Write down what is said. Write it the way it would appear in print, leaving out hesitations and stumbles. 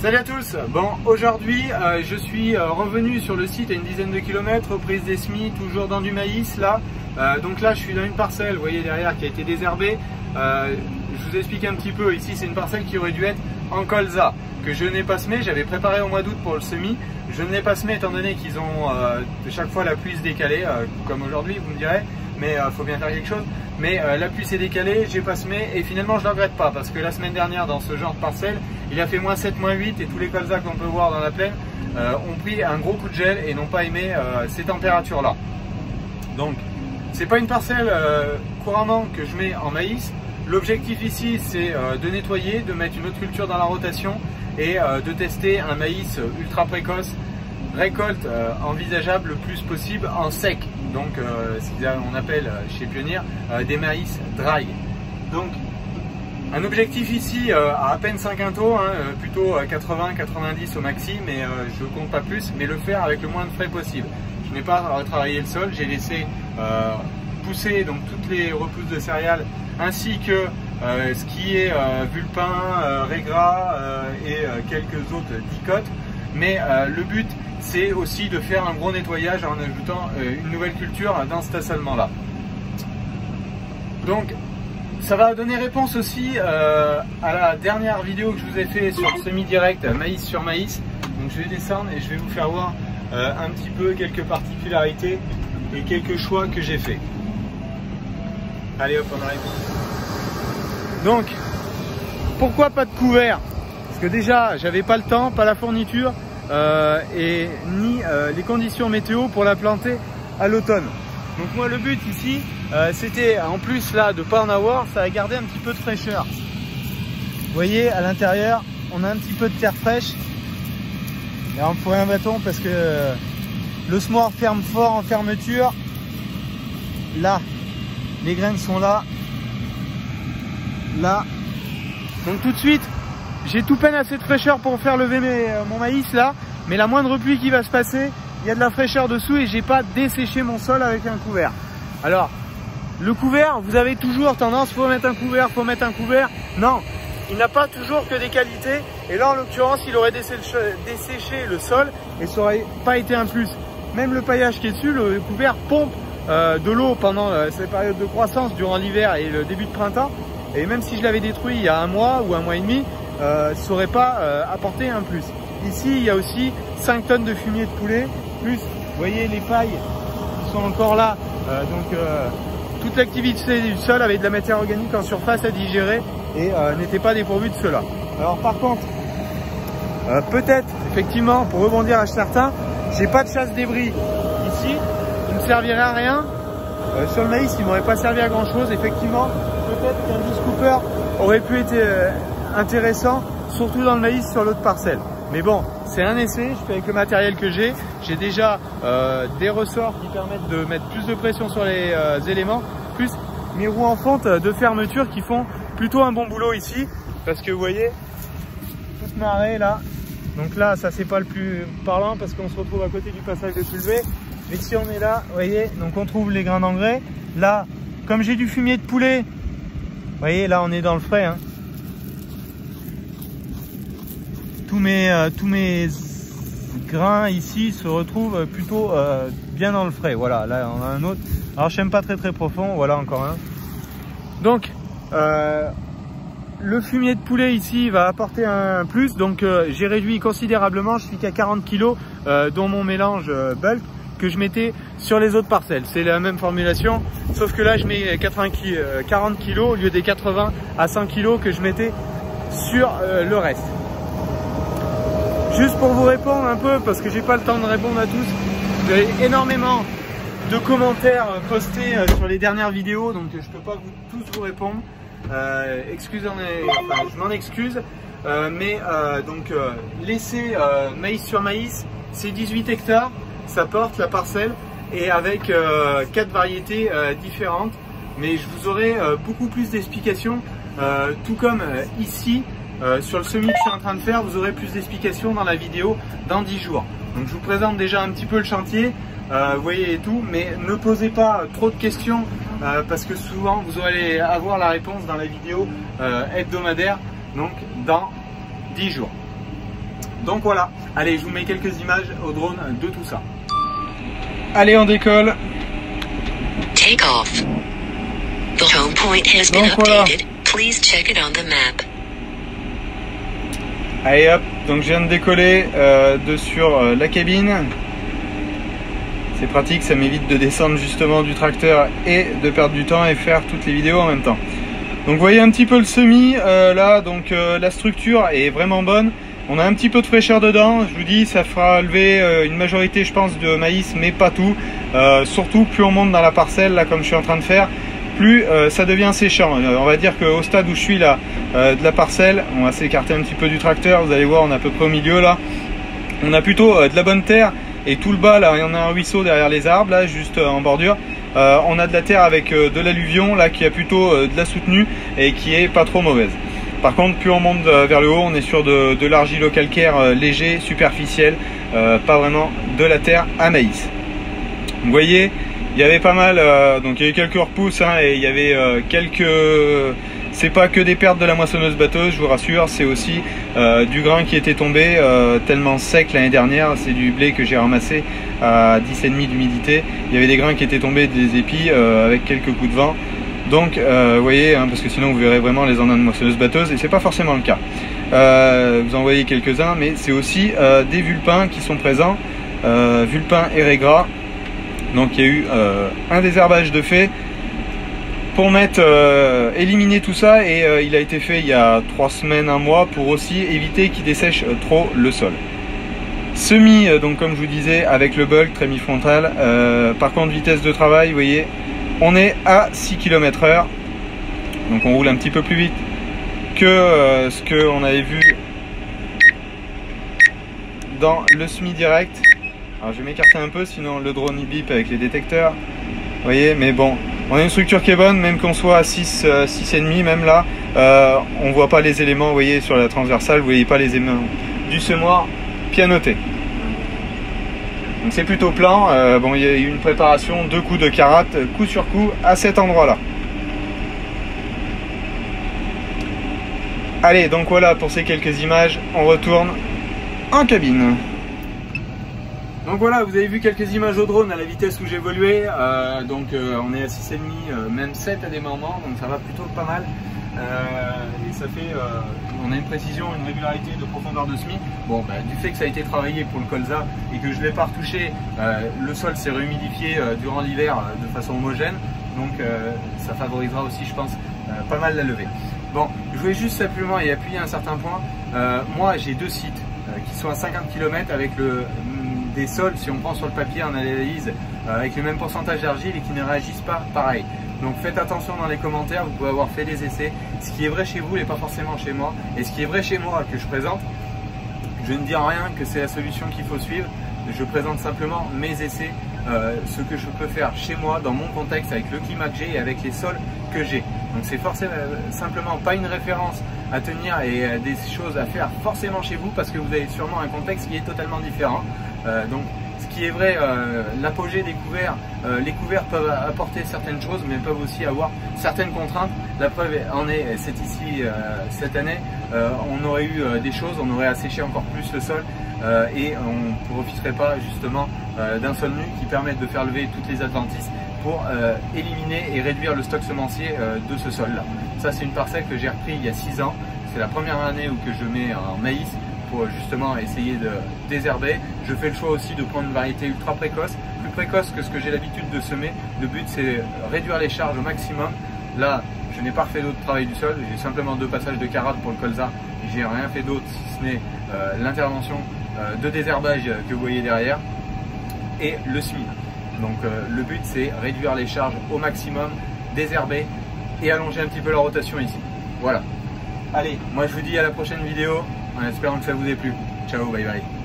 Salut à tous. Bon, aujourd'hui je suis revenu sur le site à une dizaine de kilomètres, reprise des semis, toujours dans du maïs là. Donc là je suis dans une parcelle, vous voyez derrière, qui a été désherbée. Je vous explique un petit peu, ici c'est une parcelle qui aurait dû être en colza, que je n'ai pas semé, j'avais préparé au mois d'août pour le semis. Je ne l'ai pas semé étant donné qu'ils ont de chaque fois la pluie se décalée, comme aujourd'hui vous me direz, mais faut bien faire quelque chose. Mais la pluie s'est décalée, j'ai pas semé et finalement je ne regrette pas parce que la semaine dernière dans ce genre de parcelle, il a fait -7, -8 et tous les colzas qu'on peut voir dans la plaine ont pris un gros coup de gel et n'ont pas aimé ces températures là. Donc c'est pas une parcelle couramment que je mets en maïs. L'objectif ici c'est de nettoyer, de mettre une autre culture dans la rotation et de tester un maïs ultra précoce, récolte envisageable le plus possible en sec, donc ce qu'on appelle chez Pionnier des maïs dry. Donc un objectif ici à peine 5 quintaux, plutôt 80-90 au maxi, mais je compte pas plus, mais le faire avec le moins de frais possible. Je n'ai pas retravaillé le sol, j'ai laissé pousser donc toutes les repousses de céréales ainsi que ce qui est vulpin, régras et quelques autres dicotes. Mais le but c'est aussi de faire un gros nettoyage en ajoutant une nouvelle culture dans cet assalement là. Donc ça va donner réponse aussi à la dernière vidéo que je vous ai fait sur le semi-direct maïs sur maïs. Donc je vais descendre et je vais vous faire voir un petit peu quelques particularités et quelques choix que j'ai fait. Allez hop, on arrive. Donc pourquoi pas de couvert? Parce que déjà j'avais pas le temps, pas la fourniture et ni les conditions météo pour la planter à l'automne. Donc moi le but ici c'était en plus là de pas en avoir, ça a gardé un petit peu de fraîcheur. Vous voyez à l'intérieur on a un petit peu de terre fraîche. Et on pourrait un bâton parce que le semoir ferme fort en fermeture. Là les graines sont là. Là. Donc tout de suite j'ai tout peine assez de fraîcheur pour faire lever mon maïs là. Mais la moindre pluie qui va se passer, il y a de la fraîcheur dessous et j'ai pas desséché mon sol avec un couvert. Alors le couvert, vous avez toujours tendance, faut mettre un couvert, faut mettre un couvert. Non, il n'a pas toujours que des qualités. Et là en l'occurrence il aurait desséché le sol et ça aurait pas été un plus. Même le paillage qui est dessus, le couvert pompe de l'eau pendant cette période de croissance durant l'hiver et le début de printemps. Et même si je l'avais détruit il y a un mois ou un mois et demi, ça n'aurait pas apporté un plus. Ici il y a aussi 5 tonnes de fumier de poulet, plus vous voyez les pailles qui sont encore là. Donc toute l'activité du sol avec de la matière organique en surface à digérer et n'était pas dépourvu de cela. Alors par contre, peut-être effectivement pour rebondir à certains, j'ai pas de chasse débris ici, qui ne servirait à rien. Sur le maïs il m'aurait pas servi à grand chose. Effectivement peut-être qu'un disc cooper aurait pu être intéressant, surtout dans le maïs sur l'autre parcelle. Mais bon, c'est un essai, je fais avec le matériel que j'ai. J'ai déjà des ressorts qui permettent de mettre plus de pression sur les éléments, plus mes roues en fonte de fermeture qui font plutôt un bon boulot ici. Parce que vous voyez, toute marée là. Donc là, ça c'est pas le plus parlant parce qu'on se retrouve à côté du passage de Pulvé. Mais si on est là, vous voyez, donc on trouve les grains d'engrais. Là, comme j'ai du fumier de poulet, vous voyez, là on est dans le frais. Hein. Tous mes grains ici se retrouvent plutôt bien dans le frais. Voilà, là on a un autre. Alors je n'aime pas très profond, voilà encore un. Donc le fumier de poulet ici va apporter un plus. Donc j'ai réduit considérablement, je suis qu'à 40 kg dont mon mélange bulk que je mettais sur les autres parcelles. C'est la même formulation, sauf que là je mets 40 kg au lieu des 80 à 100 kg que je mettais sur le reste. Juste pour vous répondre un peu, parce que j'ai pas le temps de répondre à tous, vous avez énormément de commentaires postés sur les dernières vidéos, donc je peux pas tous vous répondre. Je m'en excuse, mais laisser maïs sur maïs, c'est 18 hectares, ça porte la parcelle, et avec 4 variétés différentes, mais je vous aurai beaucoup plus d'explications, tout comme ici. Sur le semis que je suis en train de faire, vous aurez plus d'explications dans la vidéo dans 10 jours. Donc je vous présente déjà un petit peu le chantier, vous voyez et tout, mais ne posez pas trop de questions parce que souvent vous allez avoir la réponse dans la vidéo hebdomadaire, donc dans 10 jours. Donc voilà, allez, je vous mets quelques images au drone de tout ça. Allez, on décolle. Take off. The home point has been updated. Please check it on the map. Allez hop, donc je viens de décoller sur la cabine. C'est pratique, ça m'évite de descendre justement du tracteur et de perdre du temps et faire toutes les vidéos en même temps. Donc vous voyez un petit peu le semis là, donc la structure est vraiment bonne. On a un petit peu de fraîcheur dedans, je vous dis, ça fera lever une majorité je pense de maïs, mais pas tout. Surtout plus on monte dans la parcelle, là comme je suis en train de faire, plus ça devient séchant. On va dire qu'au stade où je suis là, de la parcelle, on va s'écarter un petit peu du tracteur, vous allez voir, on est à peu près au milieu là. On a plutôt de la bonne terre, et tout le bas là, il y en a un ruisseau derrière les arbres là, juste en bordure. On a de la terre avec de l'alluvion là, qui a plutôt de la soutenue et qui est pas trop mauvaise. Par contre, plus on monte vers le haut, on est sur de l'argilo-calcaire léger, superficiel, pas vraiment de la terre à maïs. Vous voyez, il y avait pas mal, donc il y avait quelques repousses hein, et il y avait quelques... C'est pas que des pertes de la moissonneuse batteuse, je vous rassure, c'est aussi du grain qui était tombé tellement sec l'année dernière. C'est du blé que j'ai ramassé à 10,5 d'humidité. Il y avait des grains qui étaient tombés des épis avec quelques coups de vent. Donc vous voyez, hein, parce que sinon vous verrez vraiment les engins de moissonneuse batteuse et c'est pas forcément le cas. Vous en voyez quelques-uns, mais c'est aussi des vulpins qui sont présents, vulpins et raies-gras. Donc il y a eu un désherbage de fait pour éliminer tout ça, et il a été fait il y a 3 semaines, 1 mois, pour aussi éviter qu'il dessèche trop le sol. Semis, donc comme je vous disais, avec le bulk trémie frontale. Par contre, vitesse de travail, vous voyez, on est à 6 km/h, donc on roule un petit peu plus vite que ce qu'on avait vu dans le semi direct. Alors je vais m'écarter un peu, sinon le drone il bip avec les détecteurs. Vous voyez, mais bon, on a une structure qui est bonne, même qu'on soit à 6,5, même là, on voit pas les éléments, vous voyez, sur la transversale, vous voyez pas les éléments du semoir pianoté. Donc c'est plutôt plan. Bon, il y a eu une préparation, 2 coups de carate, coup sur coup, à cet endroit-là. Allez, donc voilà pour ces quelques images, on retourne en cabine. Donc voilà, vous avez vu quelques images au drone à la vitesse où j'évoluais. On est à 6,5, même 7 à des moments, donc ça va plutôt pas mal. Et ça fait, on a une précision, une régularité de profondeur de semis. Bon, du fait que ça a été travaillé pour le colza et que je ne l'ai pas retouché, le sol s'est rehumidifié durant l'hiver de façon homogène. Donc ça favorisera aussi, je pense, pas mal la levée. Bon, je voulais juste simplement y appuyer un certain point. Moi, j'ai 2 sites qui sont à 50 km avec des sols, si on prend sur le papier en analyse, avec le même pourcentage d'argile et qui ne réagissent pas pareil. Donc faites attention dans les commentaires, vous pouvez avoir fait des essais. Ce qui est vrai chez vous n'est pas forcément chez moi. Et ce qui est vrai chez moi que je présente, je ne dis en rien que c'est la solution qu'il faut suivre. Je présente simplement mes essais, ce que je peux faire chez moi, dans mon contexte, avec le climat que j'ai et avec les sols que j'ai. Donc c'est forcément simplement pas une référence à tenir et des choses à faire forcément chez vous, parce que vous avez sûrement un contexte qui est totalement différent. Donc ce qui est vrai, l'apogée des couverts, les couverts peuvent apporter certaines choses, mais peuvent aussi avoir certaines contraintes. La preuve en est, c'est ici cette année, on aurait eu des choses, on aurait asséché encore plus le sol et on ne profiterait pas justement d'un sol nu qui permet de faire lever toutes les adventices pour éliminer et réduire le stock semencier de ce sol là. Ça, c'est une parcelle que j'ai repris il y a 6 ans, c'est la première année où que je mets en maïs pour justement essayer de désherber. Je fais le choix aussi de prendre une variété ultra précoce, plus précoce que ce que j'ai l'habitude de semer. Le but, c'est réduire les charges au maximum. Là, je n'ai pas refait d'autre travail du sol, j'ai simplement 2 passages de carate pour le colza, j'ai rien fait d'autre si ce n'est l'intervention de désherbage que vous voyez derrière et le semis. Donc le but, c'est réduire les charges au maximum, désherber et allonger un petit peu la rotation ici. Voilà. Allez, moi je vous dis à la prochaine vidéo en espérant que ça vous ait plu. Ciao, bye bye.